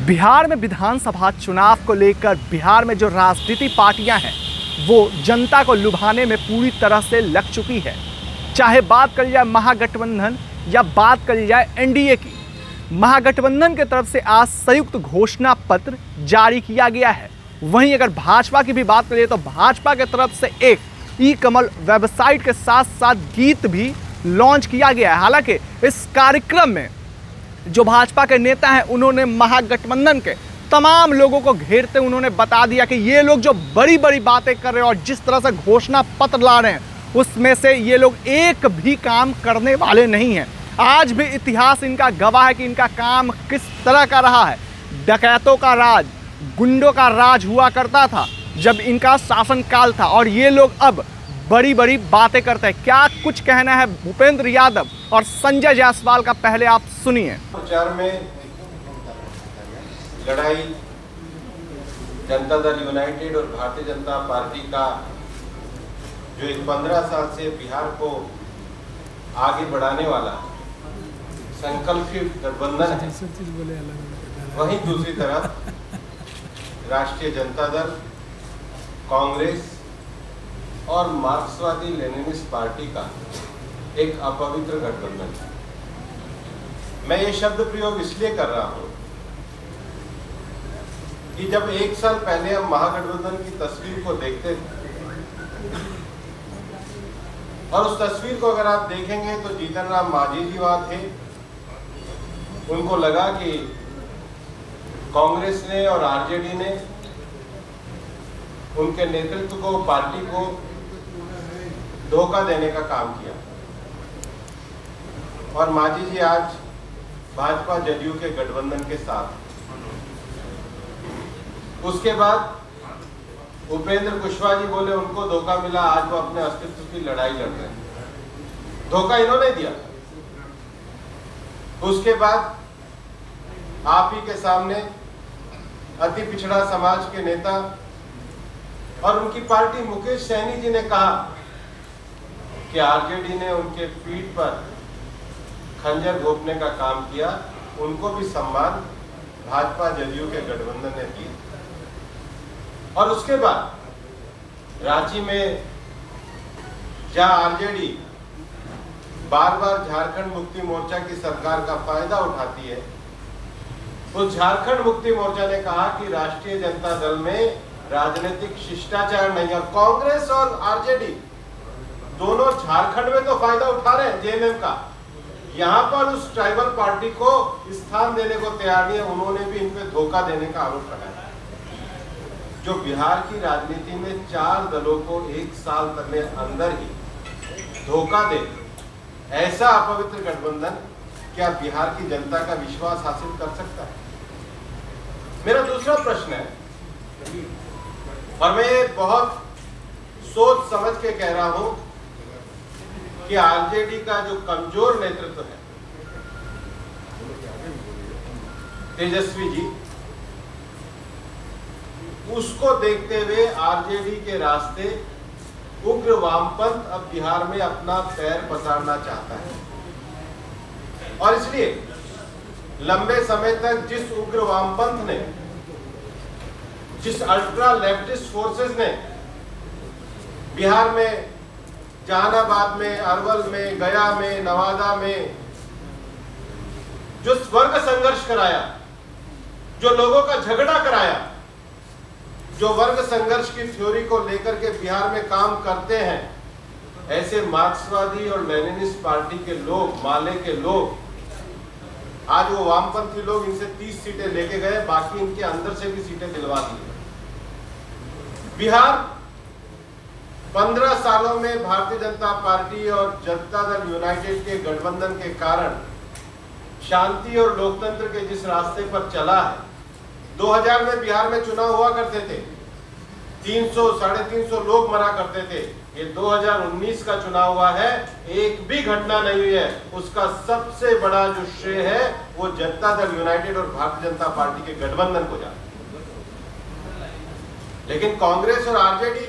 बिहार में विधानसभा चुनाव को लेकर बिहार में जो राजनीतिक पार्टियां हैं वो जनता को लुभाने में पूरी तरह से लग चुकी है। चाहे बात करी जाए महागठबंधन या बात करी जाए एनडीए की, महागठबंधन की तरफ से आज संयुक्त घोषणा पत्र जारी किया गया है। वहीं अगर भाजपा की भी बात करिए तो भाजपा की तरफ से एक ई कमल वेबसाइट के साथ साथ गीत भी लॉन्च किया गया है। हालांकि इस कार्यक्रम में जो भाजपा के नेता हैं उन्होंने महागठबंधन के तमाम लोगों को घेरते उन्होंने बता दिया कि ये लोग जो बड़ी बड़ी बातें कर रहे हैं और जिस तरह से घोषणा पत्र ला रहे हैं उसमें से ये लोग एक भी काम करने वाले नहीं हैं। आज भी इतिहास इनका गवाह है कि इनका काम किस तरह का रहा है। डकैतों का राज, गुंडों का राज हुआ करता था जब इनका शासनकाल था और ये लोग अब बड़ी बड़ी बातें करते हैं। क्या कुछ कहना है भूपेंद्र यादव और संजय जायसवाल का, पहले आप सुनिए। प्रचार में लड़ाई जनता दल यूनाइटेड और भारतीय जनता पार्टी का जो एक 15 साल से बिहार को आगे बढ़ाने वाला संकल्पित गठबंधन है, वहीं दूसरी तरफ राष्ट्रीय जनता दल, कांग्रेस और मार्क्सवादी लेनिनिस्ट पार्टी का एक अपवित्र गठबंधन है। मैं ये शब्द प्रयोग इसलिए कर रहा हूं कि जब एक साल पहले हम महागठबंधन की तस्वीर को देखते थे और उस तस्वीर को अगर आप देखेंगे तो जीतन राम मांझी जी वहां थे। उनको लगा कि कांग्रेस ने और आरजेडी ने उनके नेतृत्व को, पार्टी को धोखा देने का काम किया और मांझी जी आज भाजपा जदयू के गठबंधन के साथ। उसके बाद उपेंद्र कुशवाहा जी बोले उनको धोखा मिला, आज वो अपने अस्तित्व की लड़ाई लड़ रहे हैं। धोखा इन्होंने दिया। उसके बाद आप ही के सामने अति पिछड़ा समाज के नेता और उनकी पार्टी मुकेश सहनी जी ने कहा कि आरजेडी ने उनके पीठ पर खंजर घोंपने का काम किया। उनको भी सम्मान भाजपा जदयू के गठबंधन ने दिया। और उसके बाद रांची में जहां आरजेडी बार बार झारखंड मुक्ति मोर्चा की सरकार का फायदा उठाती है, उस झारखंड मुक्ति मोर्चा ने कहा कि राष्ट्रीय जनता दल में राजनीतिक शिष्टाचार नहीं है। कांग्रेस और आरजेडी दोनों झारखंड में तो फायदा उठा रहे हैं जेएमएम का, यहां पर उस ट्राइबल पार्टी को स्थान देने को तैयार नहीं है। उन्होंने भी इन पे धोखा देने का आरोप लगाया। जो बिहार की राजनीति में 4 दलों को एक साल के अंदर ही धोखा दे, ऐसा अपवित्र गठबंधन क्या बिहार की जनता का विश्वास हासिल कर सकता है? मेरा दूसरा प्रश्न है और मैं बहुत सोच समझ के कह रहा हूं कि आरजेडी का जो कमजोर नेतृत्व है, तेजस्वी जी, उसको देखते हुए आरजेडी के रास्ते उग्र वामपंथ अब बिहार में अपना पैर पसारना चाहता है। और इसलिए लंबे समय तक जिस उग्र वामपंथ ने, जिस अल्ट्रा लेफ्टिस्ट फोर्सेस ने बिहार में, जहानाबाद में, अरवल में, गया में, नवादा में जो वर्ग संघर्ष कराया, जो लोगों का झगड़ा कराया, जो वर्ग संघर्ष की थ्योरी को लेकर के बिहार में काम करते हैं, ऐसे मार्क्सवादी और लेनिनिस्ट पार्टी के लोग, माले के लोग, आज वो वामपंथी लोग इनसे 30 सीटें लेके गए, बाकी इनके अंदर से भी सीटें दिलवा दी। बिहार 15 सालों में भारतीय जनता पार्टी और जनता दल यूनाइटेड के गठबंधन के कारण शांति और लोकतंत्र के जिस रास्ते पर चला है, 2000 में बिहार में चुनाव हुआ करते थे, 300 साढ़े 300 लोग मरा करते थे। ये 2019 का चुनाव हुआ है, एक भी घटना नहीं हुई है। उसका सबसे बड़ा जो श्रेय है वो जनता दल यूनाइटेड और भारतीय जनता पार्टी के गठबंधन को जाता है। लेकिन कांग्रेस और आरजेडी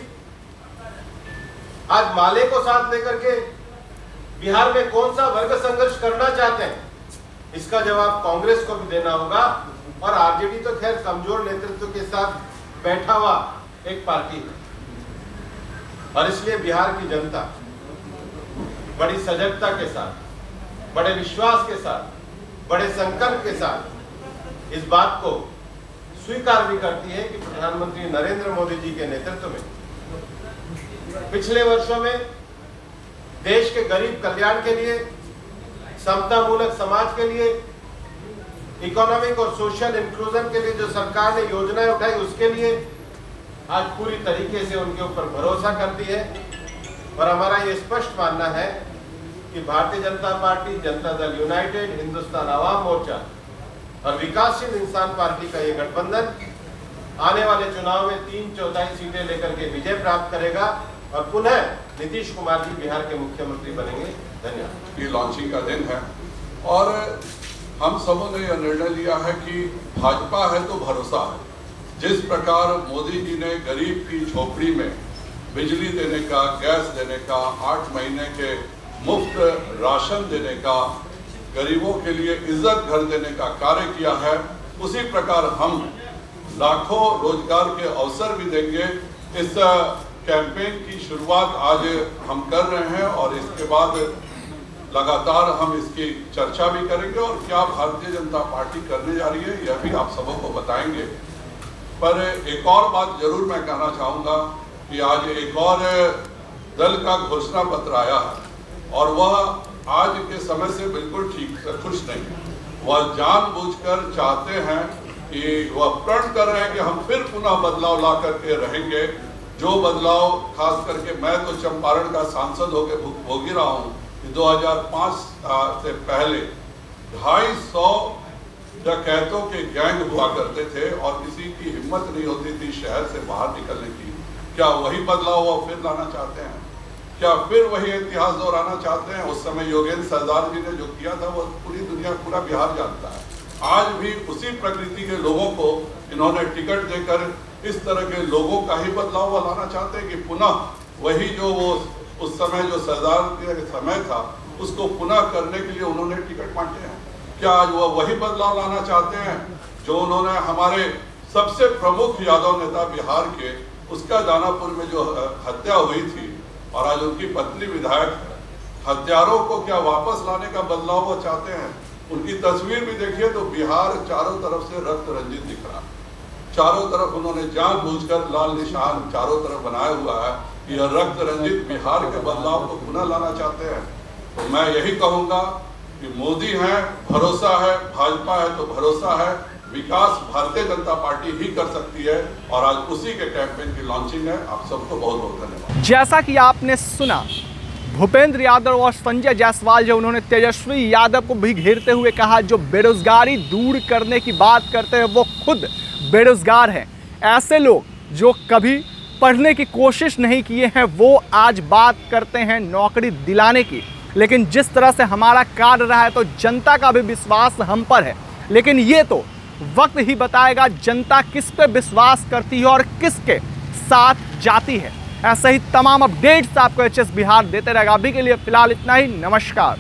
आज माले को साथ लेकर के बिहार में कौन सा वर्ग संघर्ष करना चाहते हैं, इसका जवाब कांग्रेस को भी देना होगा और आरजेडी तो खैर कमजोर नेतृत्व के साथ बैठा हुआ एक पार्टी है, और इसलिए बिहार की जनता बड़ी सजगता के साथ, बड़े विश्वास के साथ, बड़े संकल्प के साथ इस बात को स्वीकार भी करती है कि प्रधानमंत्री नरेंद्र मोदी जी के नेतृत्व में पिछले वर्षों में देश के गरीब कल्याण के लिए, समतामूलक समाज के लिए, इकोनॉमिक और सोशल इंक्लूजन के लिए जो सरकार ने योजनाएं उठाई, उसके लिए आज पूरी तरीके से उनके ऊपर भरोसा करती है। और हमारा ये स्पष्ट मानना है कि भारतीय जनता पार्टी, जनता दल यूनाइटेड, हिंदुस्तान आवाम मोर्चा और विकासशील इंसान पार्टी का ये गठबंधन आने वाले चुनाव में 3/4 सीटें लेकर के विजय प्राप्त करेगा और पुनः नीतीश कुमार जी बिहार के मुख्यमंत्री बनेंगे। धन्यवाद। ये लॉन्चिंग का दिन है और हम सबों ने यह निर्णय लिया है कि भाजपा है तो भरोसा है। जिस प्रकार मोदी जी ने गरीब की झोपड़ी में बिजली देने का, गैस देने का, 8 महीने के मुफ्त राशन देने का, गरीबों के लिए इज्जत घर देने का कार्य किया है, उसी प्रकार हम लाखों रोजगार के अवसर भी देंगे। इस कैंपेन की शुरुआत आज हम कर रहे हैं और इसके बाद लगातार हम इसकी चर्चा भी करेंगे और क्या भारतीय जनता पार्टी करने जा रही है यह भी आप सबों को बताएंगे। पर एक और बात जरूर मैं कहना चाहूँगा कि आज एक और दल का घोषणा पत्र आया है और वह आज के समय से बिल्कुल ठीक से खुश नहीं है। वह जानबूझकर चाहते हैं कि वह प्रण कर रहे हैं कि हम फिर पुनः बदलाव ला करके रहेंगे। जो बदलाव खास करके मैं तो चंपारण का सांसद होकर भोगी रहा हूँ कि 2005 से पहले 250 डकैतों के गैंग हुआ करते थे और किसी की हिम्मत नहीं होती थी शहर से बाहर निकलने की। क्या वही बदलाव वो फिर लाना चाहते हैं? क्या फिर वही इतिहास दोहराना चाहते हैं? उस समय योगेंद्र सरदार जी ने जो किया था वो पूरी दुनिया, पूरा बिहार जानता है। आज भी उसी प्रकृति के लोगों को इन्होंने टिकट देकर इस तरह के लोगों का ही बदलाव वो लाना चाहते हैं कि पुनः वही जो वो उस समय जो सरदार के समय था उसको पुनः करने के लिए उन्होंने टिकट बांटे हैं। क्या आज वो वही बदलाव लाना चाहते हैं जो उन्होंने हमारे सबसे प्रमुख यादव नेता बिहार के, उसका दानापुर में जो हत्या हुई थी और आज उनकी पत्नी विधायक है, हत्यारों को क्या वापस लाने का बदलाव वो चाहते हैं? उनकी तस्वीर भी देखिए तो बिहार चारों तरफ से रक्त रंजित दिख रहा है। चारों तरफ उन्होंने जानबूझकर लाल निशान चारों तरफ बनाया हुआ है कि यह रक्त रंजित बिहार के बदलाव को पुनः लाना चाहते हैं। तो मैं यही कहूँगा कि मोदी है, भरोसा है, भाजपा है तो भरोसा है। विकास भारतीय जनता पार्टी ही कर सकती है और आज उसी के कैंपेन की लॉन्चिंग है। आप सबको बहुत बहुत धन्यवाद। जैसा कि आपने सुना, भूपेंद्र यादव और संजय जायसवाल जो उन्होंने तेजस्वी यादव को भी घेरते हुए कहा जो बेरोजगारी दूर करने की बात करते हैं वो खुद बेरोजगार हैं। ऐसे लोग जो कभी पढ़ने की कोशिश नहीं किए हैं वो आज बात करते हैं नौकरी दिलाने की। लेकिन जिस तरह से हमारा कार्य रहा है तो जनता का भी विश्वास हम पर है। लेकिन ये तो वक्त ही बताएगा जनता किस पे विश्वास करती है और किसके साथ जाती है। ऐसे ही तमाम अपडेट्स आपको HS बिहार देते रहेगा। अभी के लिए फिलहाल इतना ही। नमस्कार।